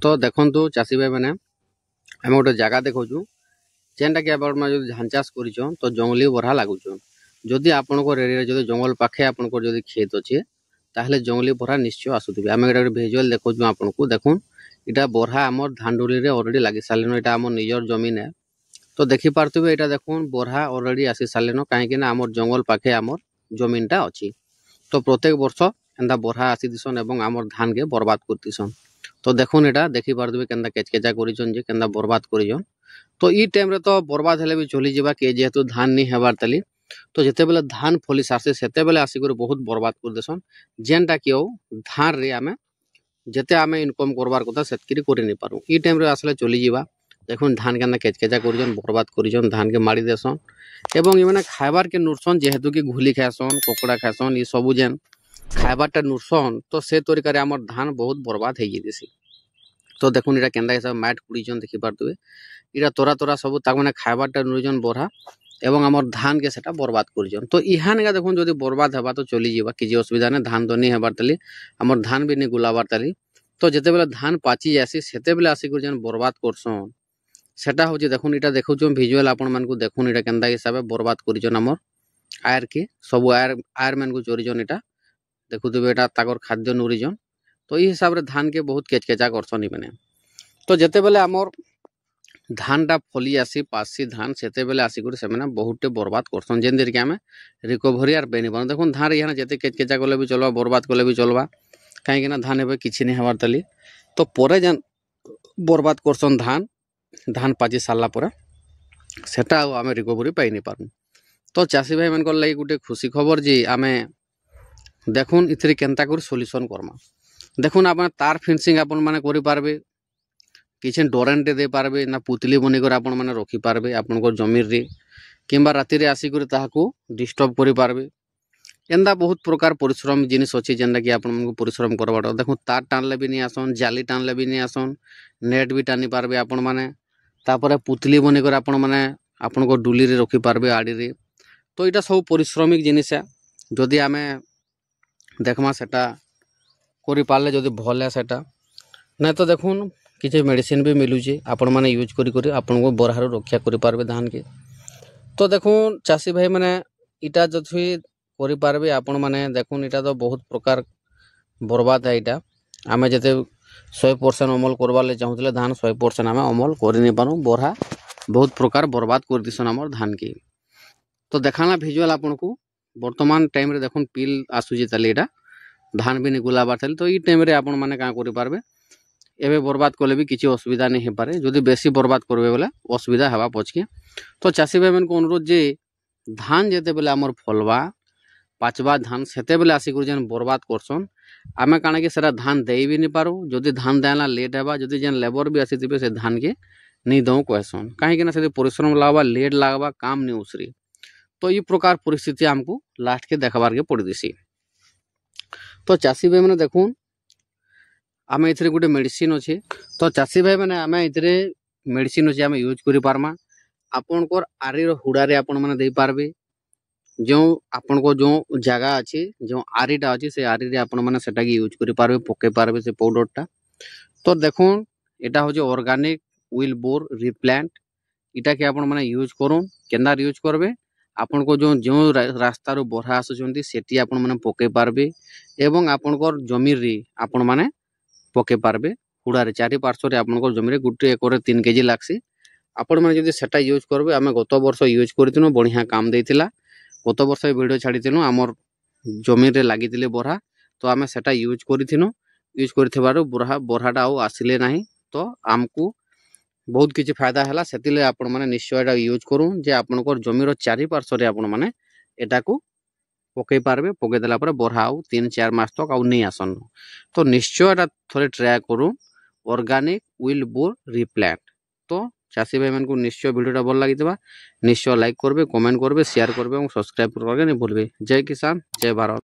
तो देखंतु चाषी भाई मैंने आम गोटे जगह देखु जेनटा कि आप धान चाष कर तो जंगली बरहा लगुच जदि आपण एरिया जो जंगल पाखे आपण खेत अच्छे ताहले जंगली बरहा निश्चय आसुवे आम गोटे भिजुआल देखु आपन को देखुन इटा बरहा आम धानडुली अलरेडी लगी सारे यहाँ आम निजर जमीन है तो देखिपे यहाँ देखुन बरहा अलरेडी आसी सारे कहीं आम जंगल पाखे आम जमीनटा अच्छी तो प्रत्येक वर्ष एंता बरहा आसी दिसन एवं आम धान के बर्बाद कर दिसन तो देखुन यहाँ देखिपे के केचकेचा कर बर्बाद कर तो ई टाइम रे तो बर्बाद हेले भी चली जावा कि जेहेतु धान नहीं हेबार तली तो जिते बेले धान फली सारसे सेते बेले आसिक बहुत बर्बाद कर देसन जेनटा कि धान रे आमे जेते आमे इनकम करबार कथा सेतकिरी करि नि पारू ई टाइम रे आसले चली जावा देखुन धान के केचकेचा कर बर्बाद कर धान के मारी देसन एवं ये खाइबार के नुरसन जेहेतु कि घुली खाएसन कुकुड़ा खाएसन ये सबू जेन खाइबारटा नुरसन तो से तरीका आम धान बहुत बर्बाद हो जाती तो देखुन यहाँ केन्दा हिसाब मैट कुड़ीचन देखिपे इटा तोरा तोरा सब मैंने खाइबारटा नुरजन बरहा एवं आम धान के सेटा बर्बाद कर तो इहान का देखुन जब बर्बाद हेबा तो चली जावा किसी असुविधा नहीं धान तो नहीं हेबार ताली आम धान भी नहीं गुलाबार ताली तो जिते बेले धान पाची जासी सेते बेले आसिक जेन बर्बाद करसन सेटा हूँ देखुन यहाँ देखु भिजुआल आपण मानक देखुन यहाँ केन्दा हिसाब बर्बाद कर आमर आयर के सब आयर मान को चोरीजन यहाँ देखुवे यहाँ ताकर खाद्य नुरीजन तो ये हिसाब से धान के बहुत केचकेचा करसन मैंने तो जिते बेले आमर धानटा फली आसी पासी धान सेते बेले आसिक से बहुत बर्बाद करसन जेन कि आम रिकभरी आर बेनि पार देखुन धान यहाँ जिते केचकेचा कले भी चलवा बर्बाद कले भी चलवा कहीं धान ए कि नहीं हबार तली तो पर जेन बर्बाद करसन धान धान पाची सारा पर सेटा आम रिकभरी पाई नहीं पारू तो चाषी भाई मान लगे गोटे खुशी खबर जी आम देखुन इथि केन्ता कर सल्यूशन करमा देखुन आप तार फेंसिंग आपण मैंने करें किसी डोरेन्टे दे पारबे ना पुतली बनिकर आपण मैंने रखिपारे आपण जमीन रे किंबा राति आसिक डिस्टर्ब करें एंदा बहुत प्रकार परिश्रम जिनिस अच्छी जेनटा कि आपको परिश्रम करवाटा देखो तार टाणले भी नहीं आसन जाली टाणले भी नहीं आसन नेट भी टाणी पारबे आपण मैंने तापर पुतली बनिकर आपण मैंने आपण डुली रे रखिपारे आड़ी रे तो यहाँ सब परिश्रमिक जिनिस है जदि आम देखमा सेटा करि पारले जदि भल है सेटा नहीं तो देखुन किसी मेडिसिन भी मिलूचे आपण मैंने यूज करी आपण को बरहारू रक्षा करें धान के तो देखुन चाषी भाई मैंने इटा जदि करें आपण मैंने देखुन इटा तो बहुत प्रकार बर्बाद है इटा आम जिते 100% अमल करवार चाहूले धान 100% आम अमल कर नहीं पारूँ बरहा बहुत प्रकार बर्बाद कर दीसन आम धान के तो देखाना भिजुआल आपन को वर्तमान टाइम रे देखुन पिल आसूची ताली इटा धान भी नहीं गुलाबार ताली तो ये टाइम रे आपण मैंने क्या करें एवं बर्बाद कले भी किसी असुविधा नहीं हो पारे जदि बेसी बर्बाद करेंगे बोले असुविधा हवा पचके तो चाषी भाई को अनुरोध जे धान जिते बेले आमर फलवा पाचवा धान सेते बेले आसिक जेन बर्बाद करसन आमे काना कि सेटा धान दे भी नहीं पारू जदि धान देला लेट हेबा जदि जेन लेबर भी आसी से धान के नहीं दऊ कहसन कहीं से परिश्रम लगवा लेट लगवा काम नहीं उसरी तो ये प्रकार परिस्थिति आमको लास्ट के देखबार के पड़ दिसी तो चाषी भाई मैंने देखुन आम ए गोटे मेडिसिन अच्छे तो चाषी भाई मैंने आम ए मेडिसिन अच्छे आम यूज कर पार्मा आपणकर आरीर हुड़ारे आपण मैंने दे पारबे जो आपण को जो जगह अच्छी जो आरीटा अच्छी से आरी रे आपण मैंने सेटा यूज कर पारबे पके पारबे से पाउडरटा तो देखुन एटा होचे ऑर्गेनिक विल बोर रिप्लांट इटा के आपण मैंने यूज करूँ केन्दा यूज करबे आपण को जो जो रास्ता रो बरहा आसुचंती सेठी आपण मैंने पके पारबे एवं आपणकर जमीन रे आपण मैंने पके पारबे हुड़ारे चारि पार्श्व आपन जमीन गोटे एकर 3 केजी लागसी आपण मैंने जब सेटा यूज करबे आम गत वर्ष यूज करथिनु बढ़िया काम देइथिला गत वर्ष वीडियो छाड़ीथिनु आमर जमीन रे लागिथिले बरहा तो आम सेटा यूज करथिनु यूज करथिबारो बरहाटा आउ आसिले नाही तो आमको बहुत किसी फायदा है से आपण मैंने निश्चय एटा यूज करूँ जे आपनकर जमीर चारि पार्श्व आपण मैंने एटा को पकई पारबे पकई देला पर बरहा आउ 3-4 मास तक आउ नहीं आसन तो निश्चय एटा थोड़े ट्राए करूँ ऑर्गेनिक विल बोर रिप्लांट तो चाषी भाई को निश्चय वीडियोटा भल लगी निश्चय लाइक करबे कमेंट करबे शेयर करबे और सब्सक्राइब करबे नहीं भूलबे जय किसान जय भारत।